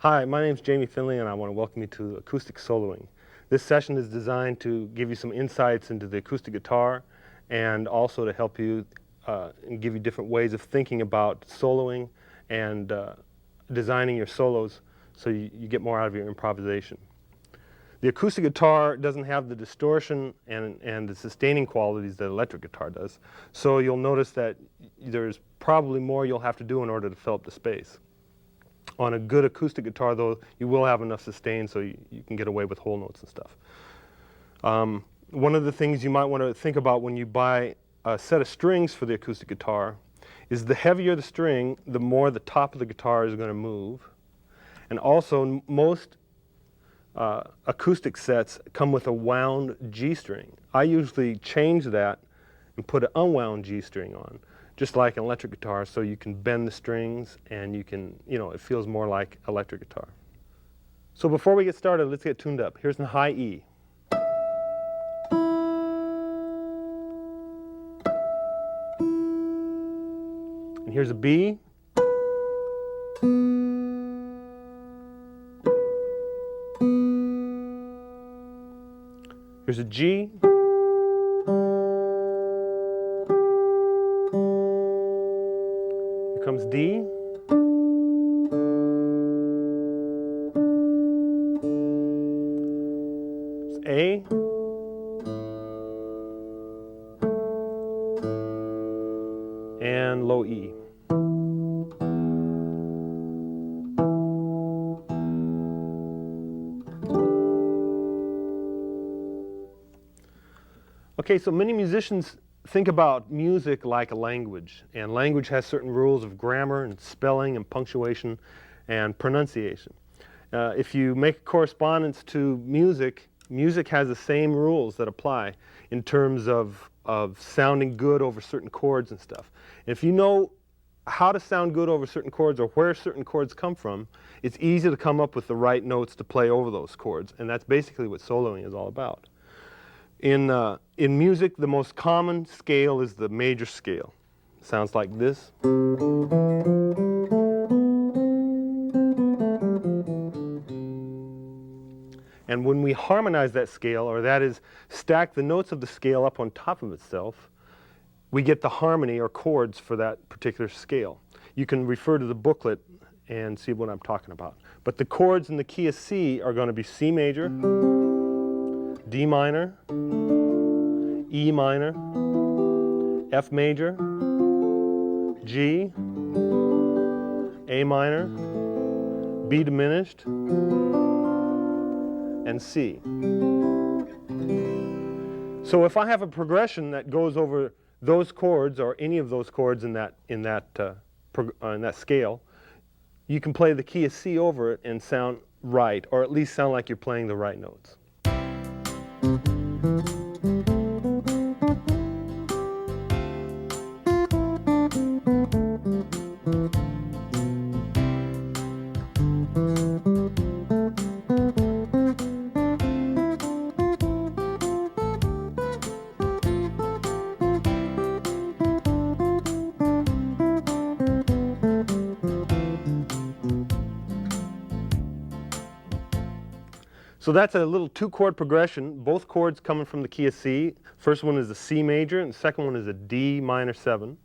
Hi, my name is Jamie Findlay and I want to welcome you to Acoustic Soloing. This session is designed to give you some insights into the acoustic guitar and also to help you and give you different ways of thinking about soloing and designing your solos so you get more out of your improvisation. The acoustic guitar doesn't have the distortion and the sustaining qualities that electric guitar does, so you'll notice that there's probably more you'll have to do in order to fill up the space. On a good acoustic guitar, though, you will have enough sustain so you can get away with whole notes and stuff. One of the things you might want to think about when you buy a set of strings for the acoustic guitar is the heavier the string, the more the top of the guitar is going to move. And also, most acoustic sets come with a wound G string. I usually change that and put an unwound G string on, just like an electric guitar, so you can bend the strings and you can, it feels more like electric guitar. So before we get started, let's get tuned up. Here's a high E. And here's a B. Here's a G. Here comes D. It's A. And low E. Okay, so many musicians think about music like a language, and language has certain rules of grammar and spelling and punctuation and pronunciation. If you make a correspondence to music, music has the same rules that apply in terms of sounding good over certain chords and stuff. And if you know how to sound good over certain chords or where certain chords come from, it's easy to come up with the right notes to play over those chords, and that's basically what soloing is all about. In music, the most common scale is the major scale. It sounds like this. And when we harmonize that scale, or that is, stack the notes of the scale up on top of itself, we get the harmony or chords for that particular scale. You can refer to the booklet and see what I'm talking about. But the chords in the key of C are going to be C major, D minor, E minor, F major, G, A minor, B diminished, and C. So if I have a progression that goes over those chords or any of those chords in that scale, you can play the key of C over it and sound right, or at least sound like you're playing the right notes. So that's a little two-chord progression, both chords coming from the key of C. First one is a C major, and the second one is a D minor 7.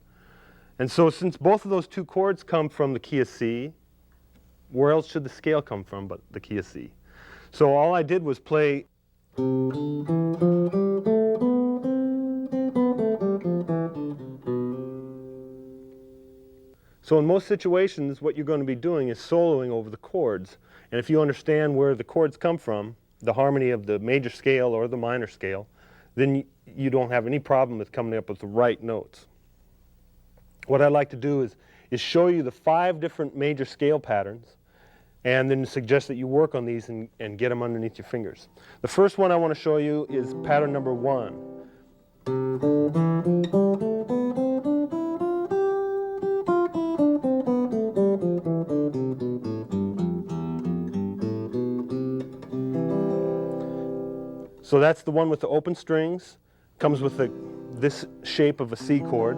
And so since both of those two chords come from the key of C, where else should the scale come from but the key of C? So all I did was play So in most situations, what you're going to be doing is soloing over the chords. And if you understand where the chords come from, the harmony of the major scale or the minor scale, then you don't have any problem with coming up with the right notes. What I'd like to do is show you the 5 different major scale patterns, and then suggest that you work on these and get them underneath your fingers. The first one I want to show you is pattern number 1. So that's the one with the open strings, comes with this shape of a C chord.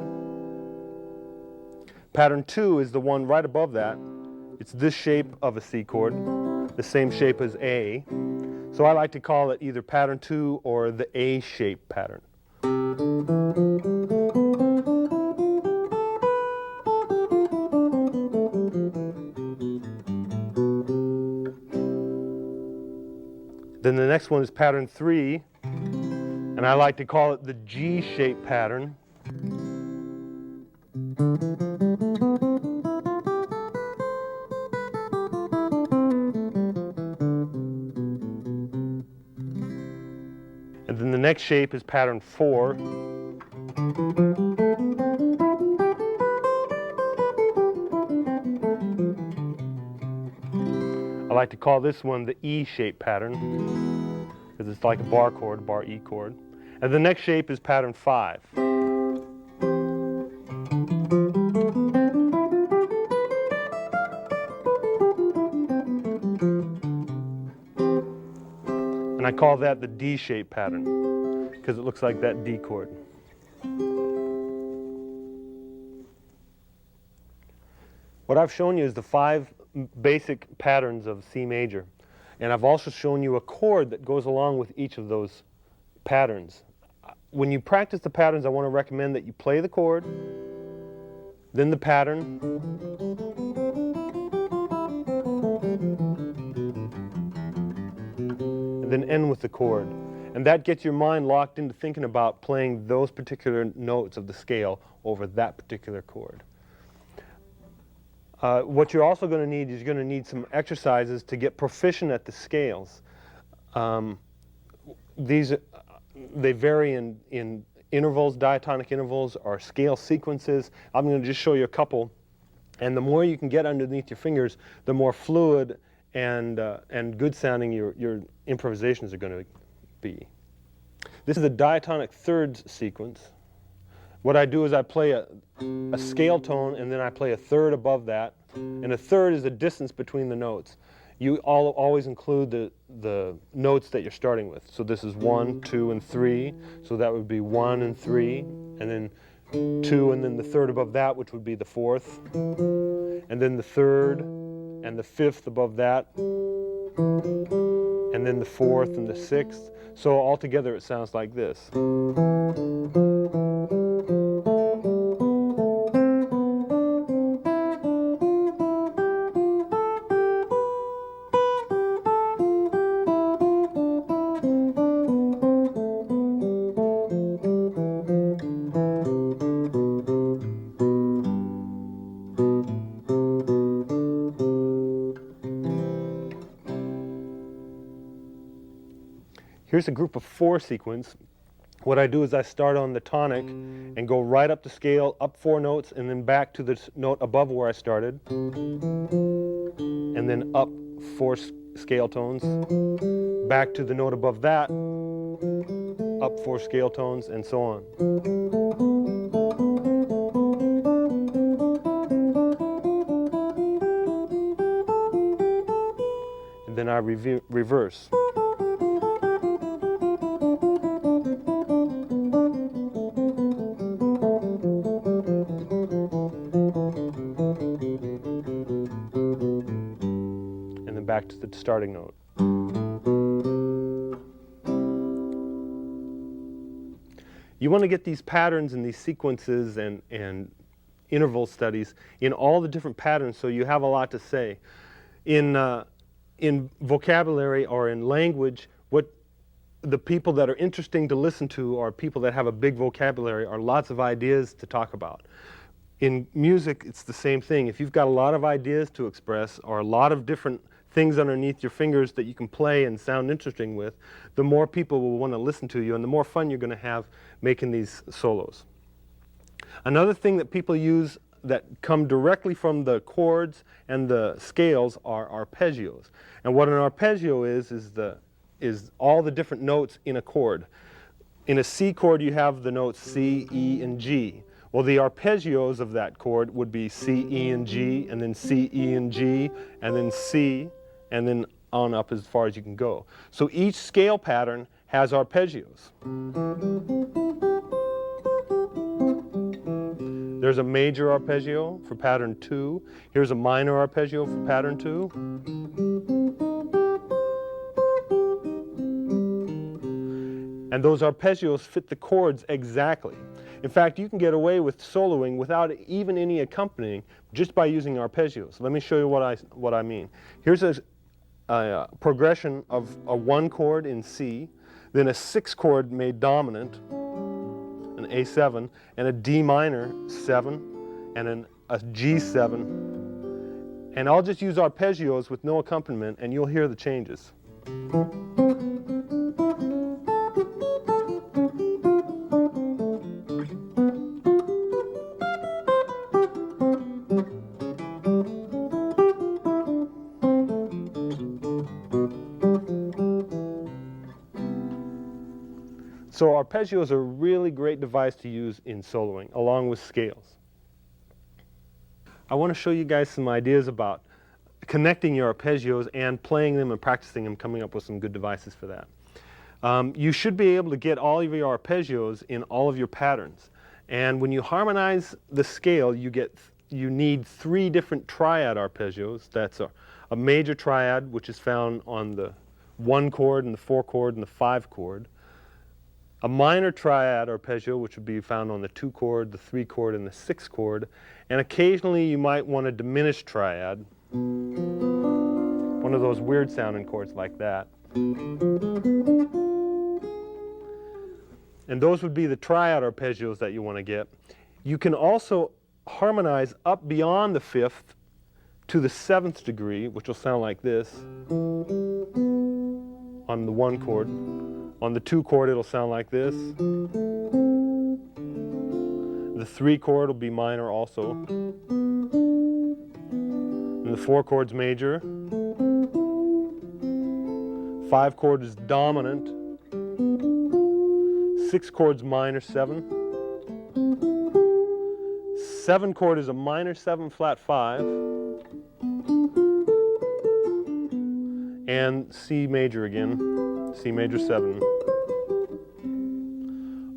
Pattern 2 is the one right above that, It's this shape of a C chord, the same shape as A. So I like to call it either pattern 2 or the A shape pattern. Then the next one is pattern 3, and I like to call it the G shape pattern. And then the next shape is pattern 4. I like to call this one the E shape pattern because it's like a bar chord, bar E chord. And the next shape is pattern 5. And I call that the D shape pattern because it looks like that D chord. What I've shown you is the 5 basic patterns of C major. And I've also shown you a chord that goes along with each of those patterns. When you practice the patterns, I want to recommend that you play the chord, then the pattern, and then end with the chord. And that gets your mind locked into thinking about playing those particular notes of the scale over that particular chord. What you're also going to need is you're going to need some exercises to get proficient at the scales. They vary in intervals, diatonic intervals, or scale sequences. I'm going to just show you a couple. And the more you can get underneath your fingers, the more fluid and good sounding your improvisations are going to be. This is a diatonic thirds sequence. What I do is I play a scale tone and then I play a third above that. And a third is the distance between the notes. You always include the notes that you're starting with. So this is 1, 2, and 3. So that would be 1 and 3, and then 2, and then the third above that, which would be the 4th. And then the 3rd and the 5th above that. And then the 4th and the 6th. So altogether it sounds like this. Here's a group of 4 sequence. What I do is I start on the tonic and go right up the scale, up 4 notes, and then back to the note above where I started. And then up 4 scale tones, back to the note above that, up 4 scale tones, and so on. And then I reverse. Back to the starting note. You want to get these patterns and these sequences and interval studies in all the different patterns so you have a lot to say. In vocabulary or in language, what the people that are interesting to listen to are people that have a big vocabulary or lots of ideas to talk about. In music, it's the same thing. If you've got a lot of ideas to express or a lot of different things underneath your fingers that you can play and sound interesting with, the more people will want to listen to you and the more fun you're going to have making these solos. Another thing that people use that come directly from the chords and the scales are arpeggios. And what an arpeggio is all the different notes in a chord. In a C chord you have the notes C, E, and G. Well, the arpeggios of that chord would be C, E, and G, and then C, E, and G, and then C, and then on up as far as you can go. So each scale pattern has arpeggios. There's a major arpeggio for pattern 2. Here's a minor arpeggio for pattern 2. And those arpeggios fit the chords exactly. In fact, you can get away with soloing without even any accompanying just by using arpeggios. Let me show you what I mean. Here's a progression of a 1 chord in C, then a 6 chord made dominant, an A7, and a D minor 7, and a G7. And I'll just use arpeggios with no accompaniment, and you'll hear the changes. So arpeggios are a really great device to use in soloing, along with scales. I want to show you guys some ideas about connecting your arpeggios and playing them and practicing them, coming up with some good devices for that. You should be able to get all of your arpeggios in all of your patterns. And when you harmonize the scale, you need 3 different triad arpeggios. That's a major triad, which is found on the 1 chord and the 4 chord and the 5 chord. A minor triad arpeggio, which would be found on the 2 chord, the 3 chord, and the 6 chord. And occasionally you might want a diminished triad, one of those weird sounding chords like that. And those would be the triad arpeggios that you want to get. You can also harmonize up beyond the 5th to the 7th degree, which will sound like this on the 1 chord. On the 2 chord, it'll sound like this. The 3 chord will be minor also. And the 4 chord's major. 5 chord is dominant. 6 chord's minor 7. 7 chord is a minor 7 flat 5. And C major again. C major 7.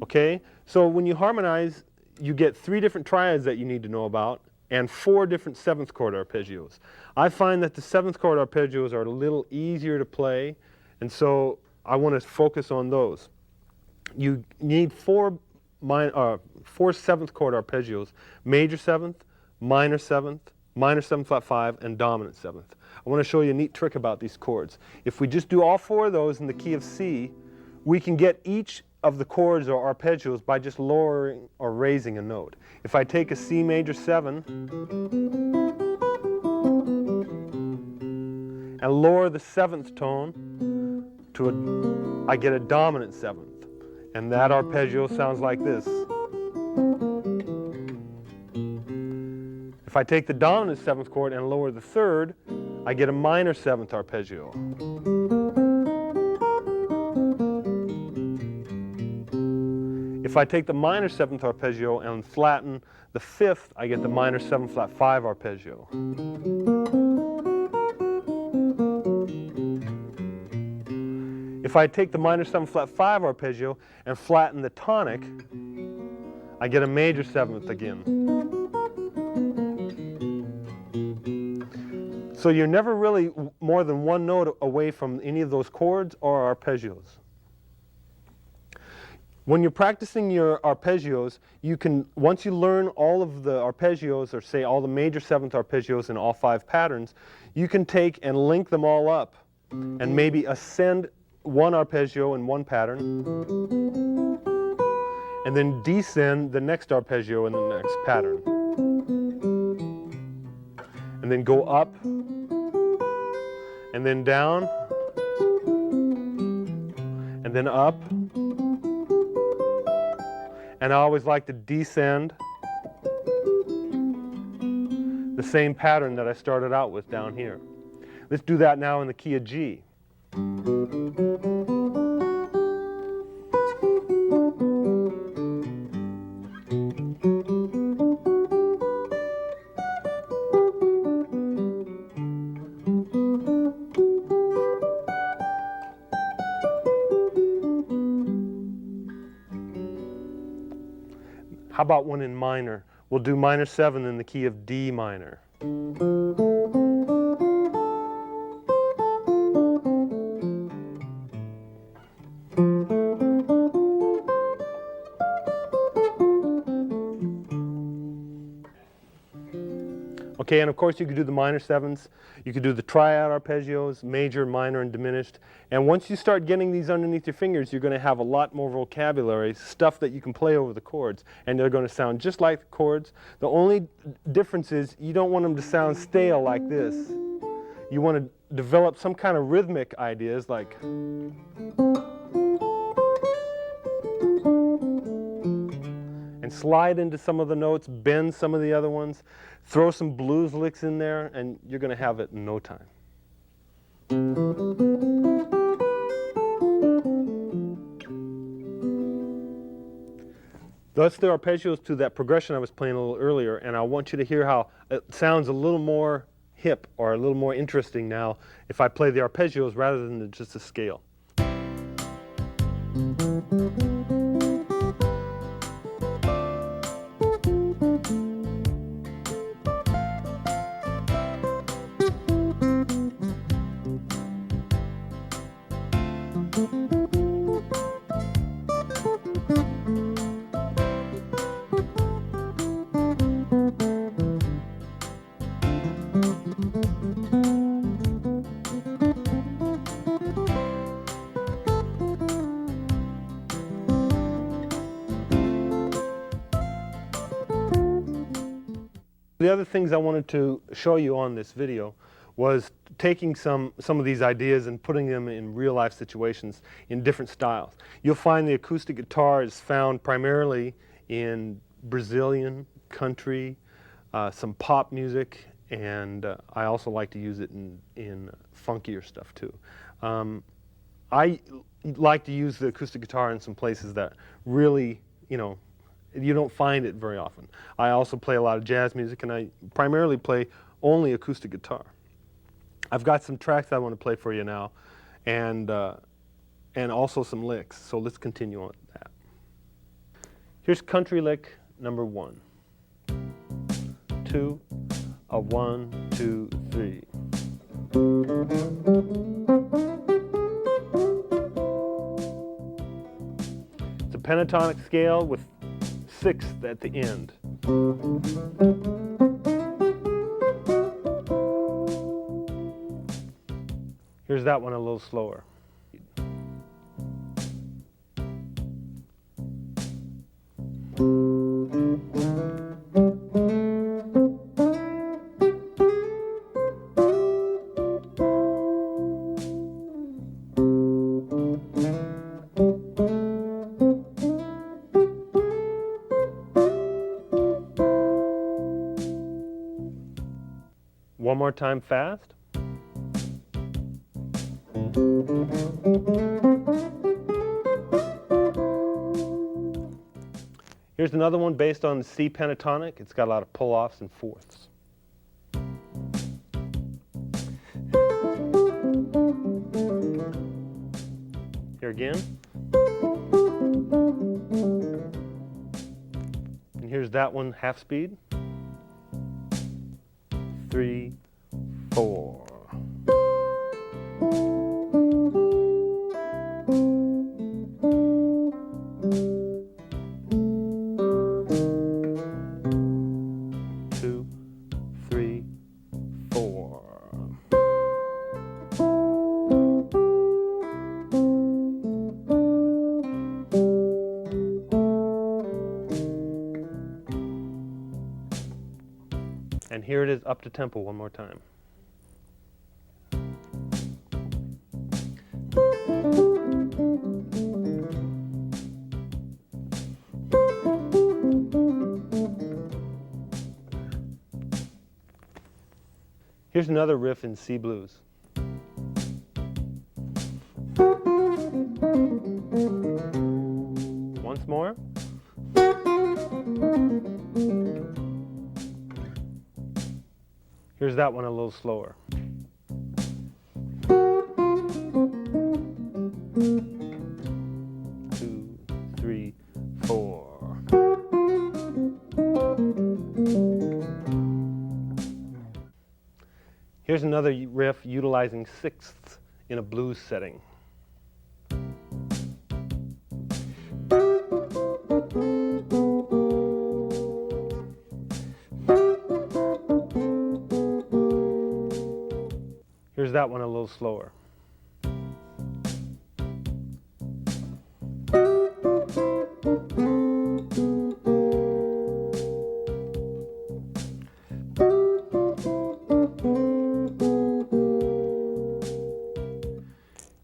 Okay, so when you harmonize, you get 3 different triads that you need to know about and 4 different 7th chord arpeggios. I find that the 7th chord arpeggios are a little easier to play, and so I want to focus on those. You need 4 7th chord arpeggios: major 7th, minor 7th, minor 7 flat 5, and dominant 7th. I want to show you a neat trick about these chords. If we just do all 4 of those in the key of C, we can get each of the chords or arpeggios by just lowering or raising a note. If I take a C major 7 and lower the 7th tone to I get a dominant 7th, and that arpeggio sounds like this. If I take the dominant 7th chord and lower the 3rd, I get a minor 7th arpeggio. If I take the minor 7th arpeggio and flatten the 5th, I get the minor 7 flat 5 arpeggio. If I take the minor 7 flat 5 arpeggio and flatten the tonic, I get a major 7th again. So you're never really more than 1 note away from any of those chords or arpeggios. When you're practicing your arpeggios, you can, once you learn all of the arpeggios, or say all the major 7th arpeggios in all 5 patterns, you can take and link them all up and maybe ascend 1 arpeggio in 1 pattern and then descend the next arpeggio in the next pattern. And then go up and then down and then up. And I always like to descend the same pattern that I started out with down here. Let's do that now in the key of G. How about one in minor? we'll do minor 7 in the key of D minor. Okay, and of course you could do the minor 7s, you could do the triad arpeggios, major, minor, and diminished. And once you start getting these underneath your fingers, you're going to have a lot more vocabulary, stuff that you can play over the chords, and they're going to sound just like the chords. The only difference is you don't want them to sound stale like this. You want to develop some kind of rhythmic ideas like and slide into some of the notes, bend some of the other ones, throw some blues licks in there, and you're going to have it in no time. That's the arpeggios to that progression I was playing a little earlier, and I want you to hear how it sounds a little more hip or a little more interesting now if I play the arpeggios rather than just a scale. The other things I wanted to show you on this video was taking some of these ideas and putting them in real life situations in different styles. You'll find the acoustic guitar is found primarily in Brazilian, country, some pop music, and I also like to use it in funkier stuff too. I like to use the acoustic guitar in some places that really, you don't find it very often. I also play a lot of jazz music, and I primarily play only acoustic guitar. I've got some tracks I want to play for you now, and also some licks, so let's continue on with that. Here's country lick number 1. 2, a 1, 2, 3. It's a pentatonic scale with 6th at the end. Here's that one a little slower. One more time fast. Here's another one based on the C pentatonic. It's got a lot of pull-offs and fourths. Here again. And here's that one half speed. 3, 4. And here it is up to tempo one more time. Here's another riff in C blues. Once more. Here's that one a little slower. Two, three, four. Here's another riff utilizing sixths in a blues setting. Here's that one a little slower.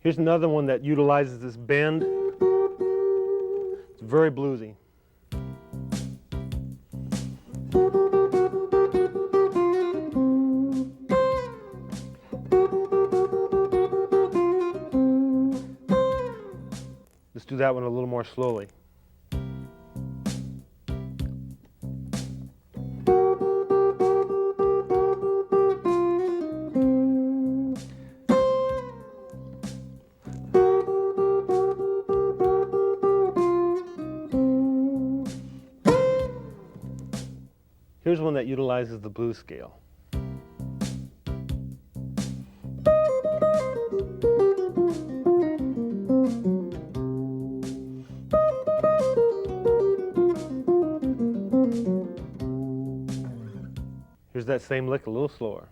Here's another one that utilizes this bend. It's very bluesy. Let's do that one a little more slowly. Here's one that utilizes the blues scale. Here's that same lick a little slower.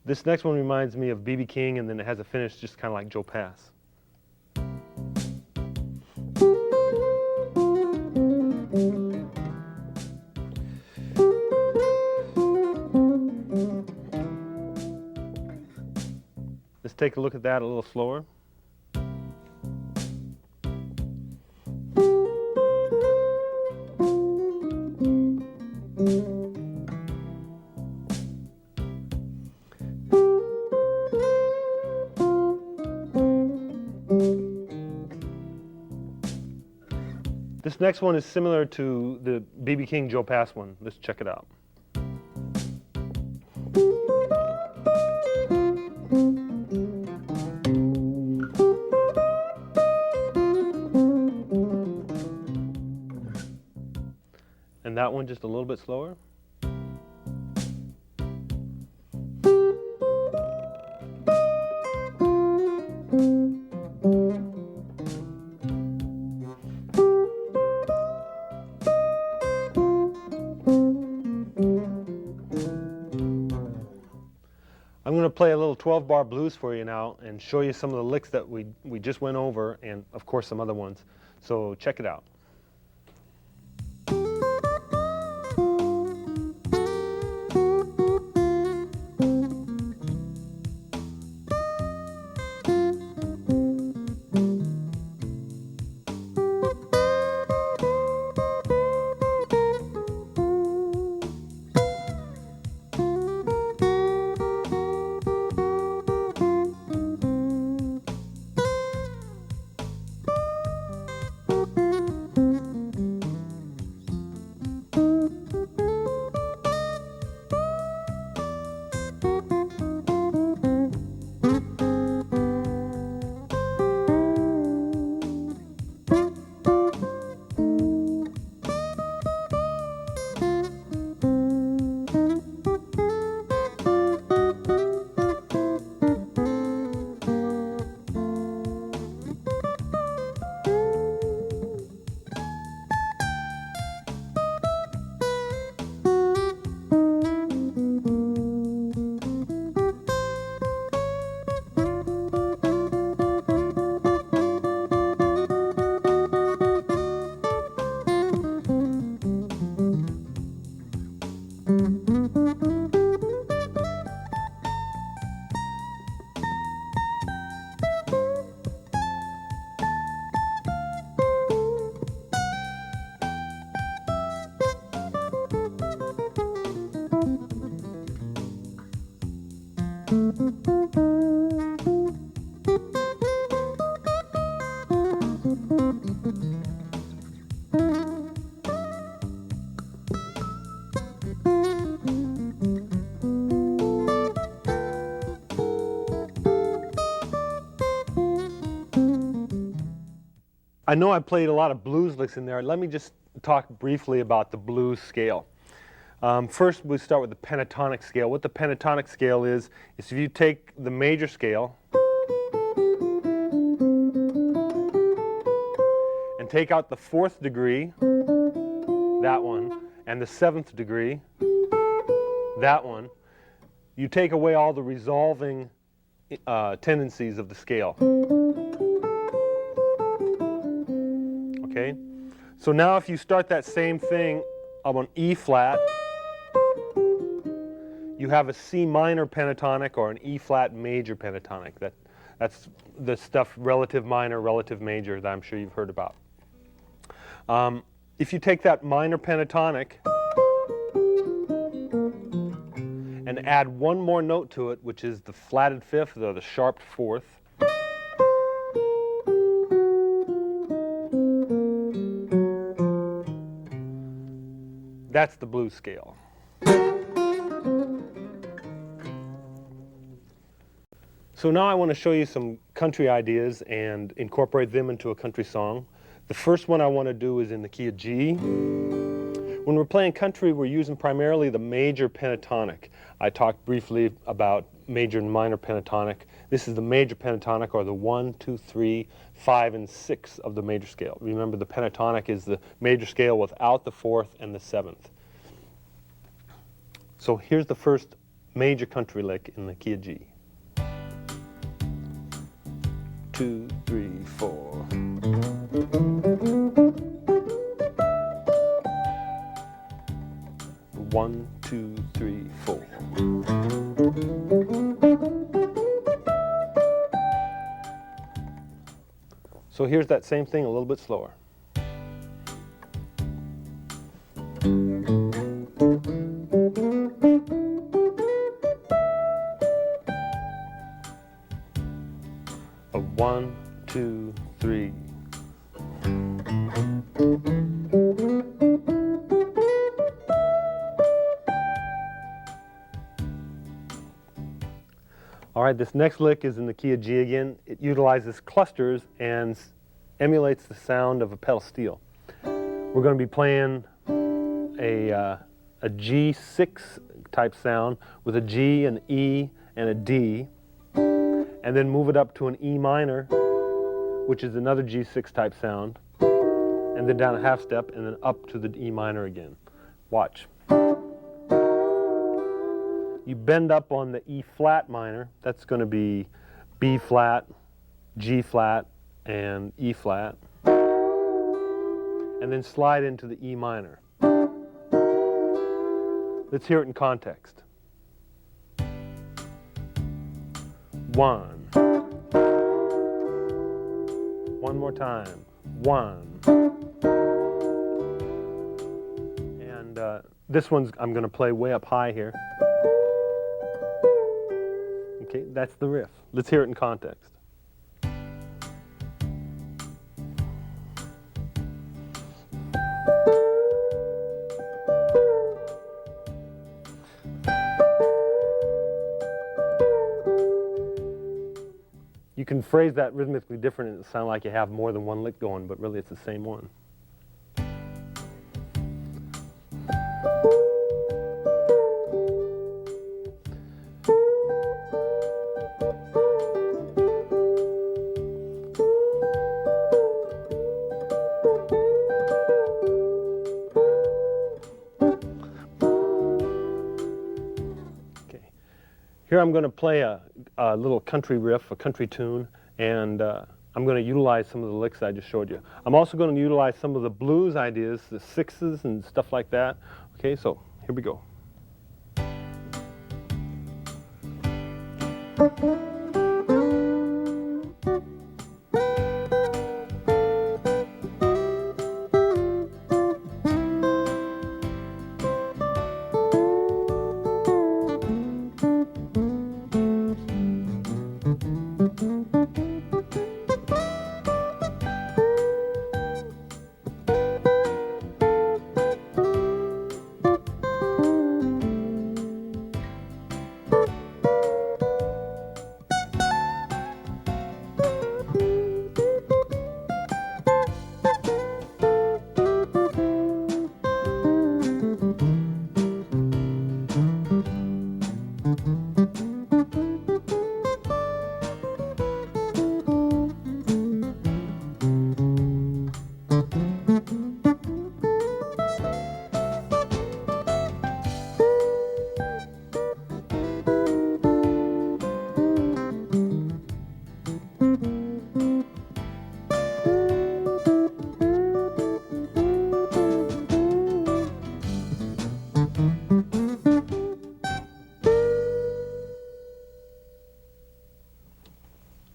This next one reminds me of B.B. King, and then it has a finish just kind of like Joe Pass. Let's take a look at that a little slower. This next one is similar to the B.B. King Joe Pass one. Let's check it out. And that one just a little bit slower. I'm going to play a little 12-bar blues for you now and show you some of the licks that we just went over, and of course some other ones. So check it out. I know I played a lot of blues licks in there. Let me just talk briefly about the blues scale. First, we start with the pentatonic scale. What the pentatonic scale is if you take the major scale and take out the 4th degree, that one, and the 7th degree, that one, you take away all the resolving tendencies of the scale. Okay? So now if you start that same thing on E flat, you have a C minor pentatonic or an E flat major pentatonic. That's the stuff relative minor, relative major that I'm sure you've heard about. If you take that minor pentatonic and add one more note to it, which is the flatted 5th or the sharped 4th, that's the blues scale. So now I want to show you some country ideas and incorporate them into a country song. The first one I want to do is in the key of G. When we're playing country, we're using primarily the major pentatonic. I talked briefly about major and minor pentatonic. This is the major pentatonic, or the 1, 2, 3, 5, and 6 of the major scale. Remember, the pentatonic is the major scale without the 4th and the 7th. So here's the first major country lick in the key of G. 2, 3, 4. One, 2, 3, 4. So here's that same thing a little bit slower. A 1, 2, 3. All right, this next lick is in the key of G again. It utilizes clusters and emulates the sound of a pedal steel. We're going to be playing a G6 type sound with a G, an E, and a D, and then move it up to an E minor, which is another G6 type sound, and then down a half step, and then up to the E minor again. Watch. You bend up on the E flat minor. That's going to be B flat, G flat, and E flat. And then slide into the E minor. Let's hear it in context. 1. One more time. 1. And this one's I'm going to play way up high here. Okay, that's the riff. Let's hear it in context. You can phrase that rhythmically different and it'll sound like you have more than one lick going, but really it's the same one. Here I'm going to play a little country riff, a country tune, and I'm going to utilize some of the licks I just showed you. I'm also going to utilize some of the blues ideas, the sixes and stuff like that. Okay, so here we go.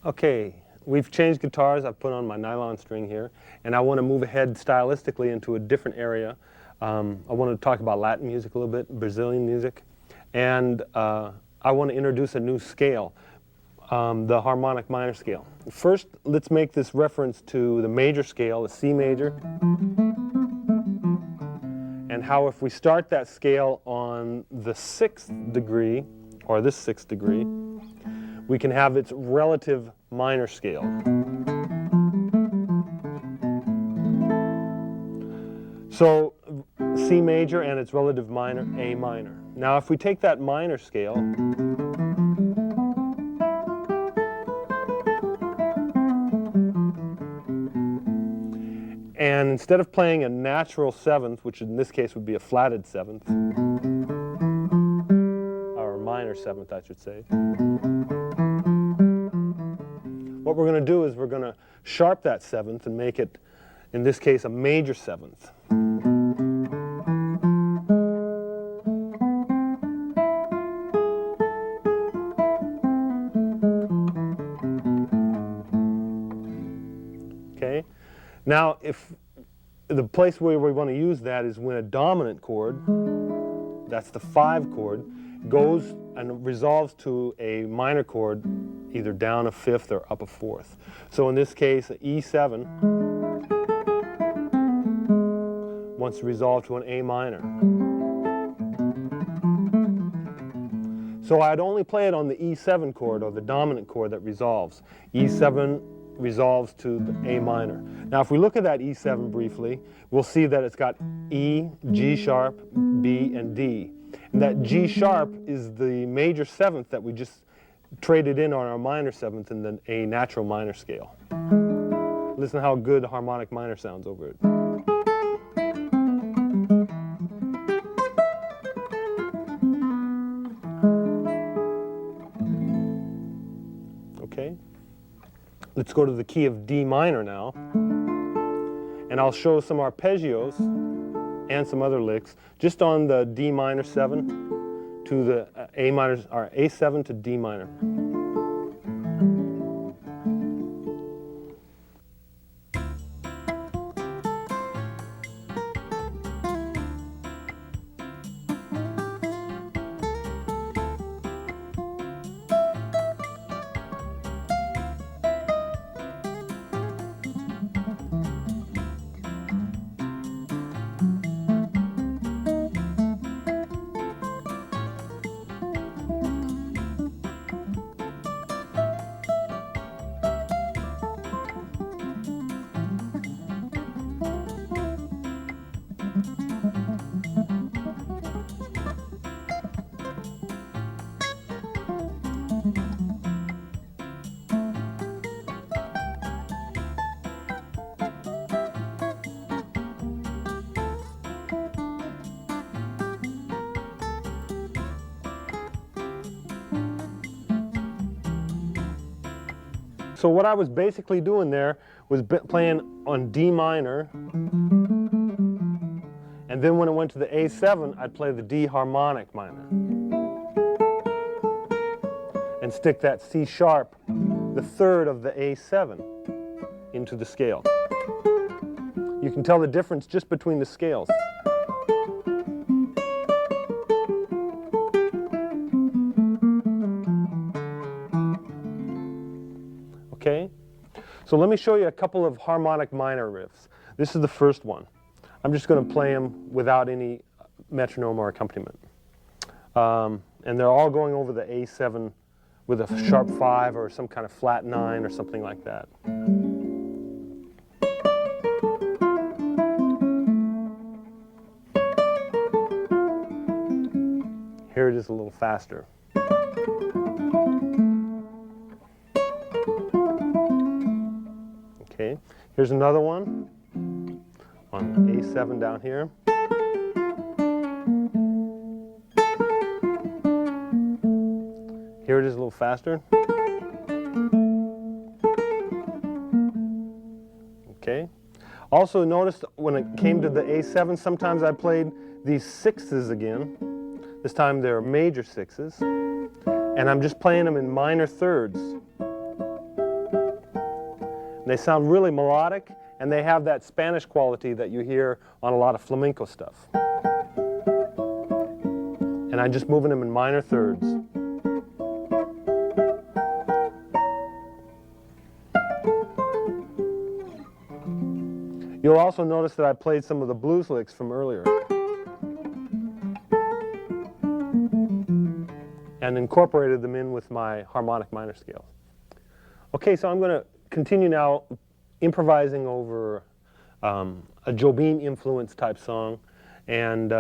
Okay, we've changed guitars. I've put on my nylon string here, and I want to move ahead stylistically into a different area. I want to talk about Latin music a little bit, Brazilian music, and I want to introduce a new scale, the harmonic minor scale. First, let's make this reference to the major scale, the C major, and how if we start that scale on the 6th degree, or this 6th degree, we can have its relative minor scale. So C major and its relative minor, A minor. Now if we take that minor scale and instead of playing a natural 7th, which in this case would be a flatted 7th, or minor 7th I should say, what we're going to do is we're going to sharp that 7th and make it, in this case, a major 7th. Okay? Now, if the place where we want to use that is when a dominant chord, that's the 5 chord, goes and resolves to a minor chord, either down a 5th or up a 4th. So in this case, E7 wants to resolve to an A minor. So I'd only play it on the E7 chord, or the dominant chord that resolves. E7 resolves to the A minor. Now if we look at that E7 briefly, we'll see that it's got E, G sharp, B, and D. And that G sharp is the major 7th that we just traded in on our minor 7th in the A natural minor scale. Listen how good harmonic minor sounds over it. Okay, let's go to the key of D minor now, and I'll show some arpeggios and some other licks just on the D minor 7 to the A minor, or A7 to D minor. So what I was basically doing there was playing on D minor, and then when it went to the A7, I'd play the D harmonic minor and stick that C sharp, the 3rd of the A7, into the scale. You can tell the difference just between the scales. Okay, so let me show you a couple of harmonic minor riffs. This is the first one. I'm just going to play them without any metronome or accompaniment. And they're all going over the A7 with a sharp 5 or some kind of flat 9 or something like that. Here it is a little faster. Okay, here's another one on A7 down here. Here it is a little faster. Okay. Also notice when it came to the A7, sometimes I played these 6s again. This time they're major 6s. And I'm just playing them in minor 3rds. They sound really melodic, and they have that Spanish quality that you hear on a lot of flamenco stuff. And I'm just moving them in minor thirds. You'll also notice that I played some of the blues licks from earlier and incorporated them in with my harmonic minor scale. Okay, so I'm going to continue now improvising over a Jobim influence type song, and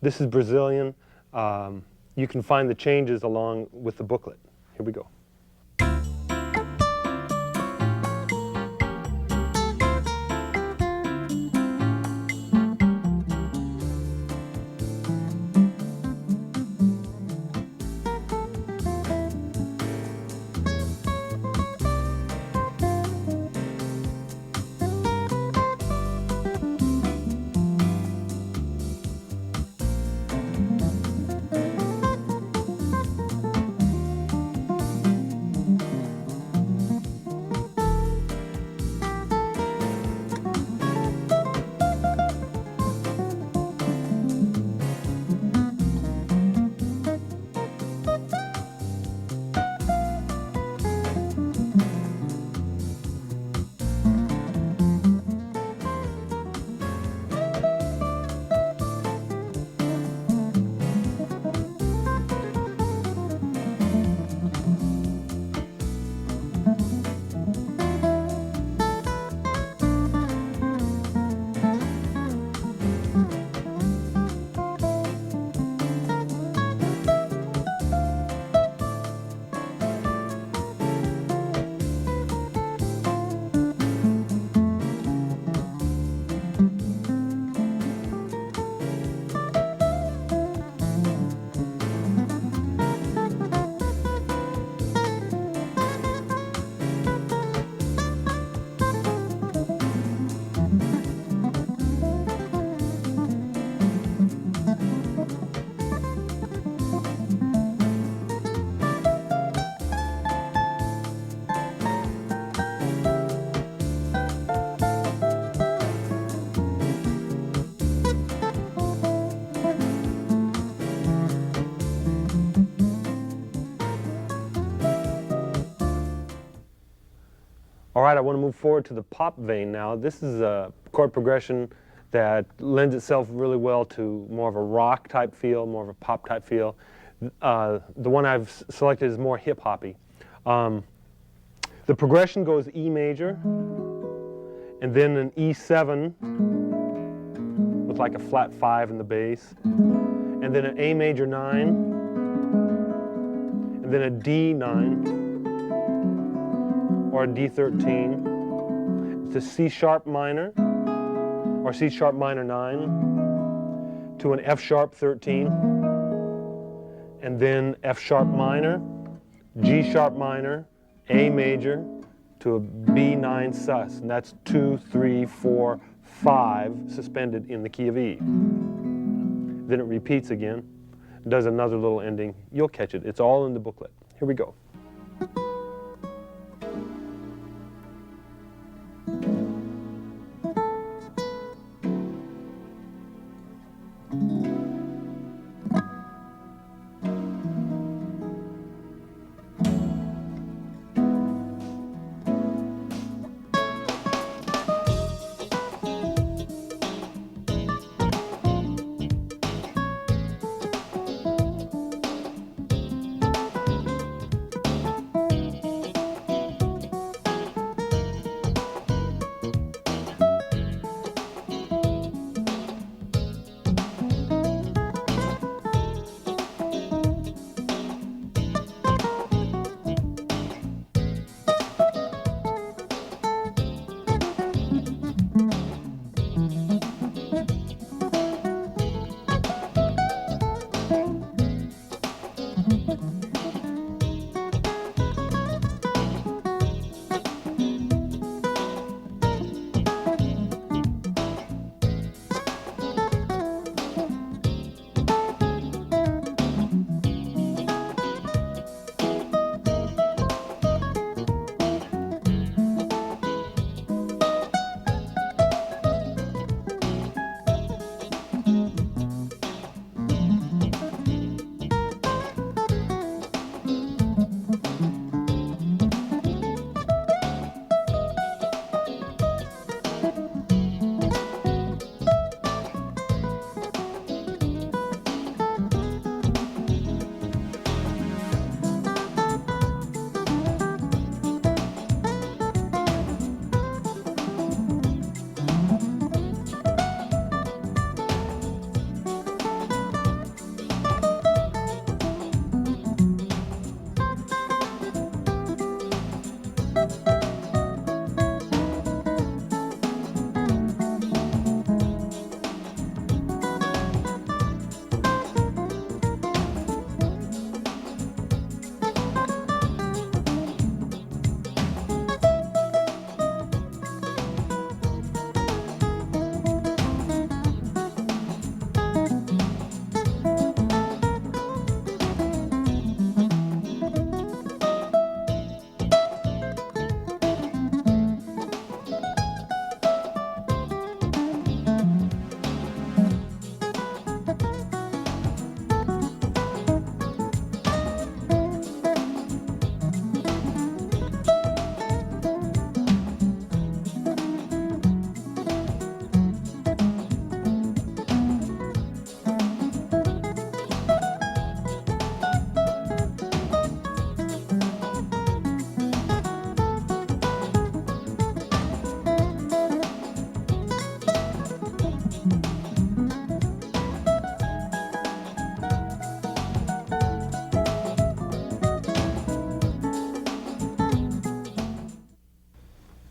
this is Brazilian. You can find the changes along with the booklet. Here we go. All right, I want to move forward to the pop vein now. This is a chord progression that lends itself really well to more of a rock type feel, more of a pop type feel. The one I've selected is more hip hoppy. The progression goes E major, and then an E7 with like a flat 5 in the bass, and then an A major 9, and then a D9, or a D13, to C sharp minor, or C sharp minor 9, to an F sharp 13, and then F sharp minor, G sharp minor, A major, to a B9 sus, and that's 2, 3, 4, 5 suspended in the key of E. Then it repeats again, does another little ending. You'll catch it. It's all in the booklet. Here we go.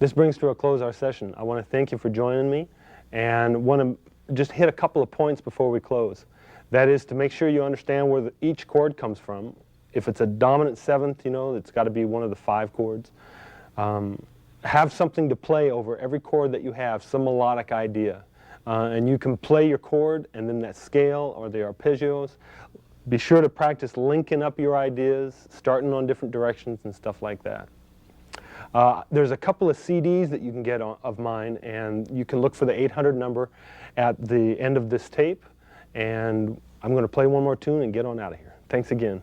This brings to a close our session. I want to thank you for joining me, and want to just hit a couple of points before we close. That is to make sure you understand where each chord comes from. If it's a dominant seventh, you know, it's got to be one of the 5 chords. Have something to play over every chord that you have, some melodic idea. And you can play your chord and then that scale or the arpeggios. Be sure to practice linking up your ideas, starting on different directions and stuff like that. There's a couple of CDs that you can get of mine, and you can look for the 800 number at the end of this tape. And I'm going to play one more tune and get on out of here. Thanks again.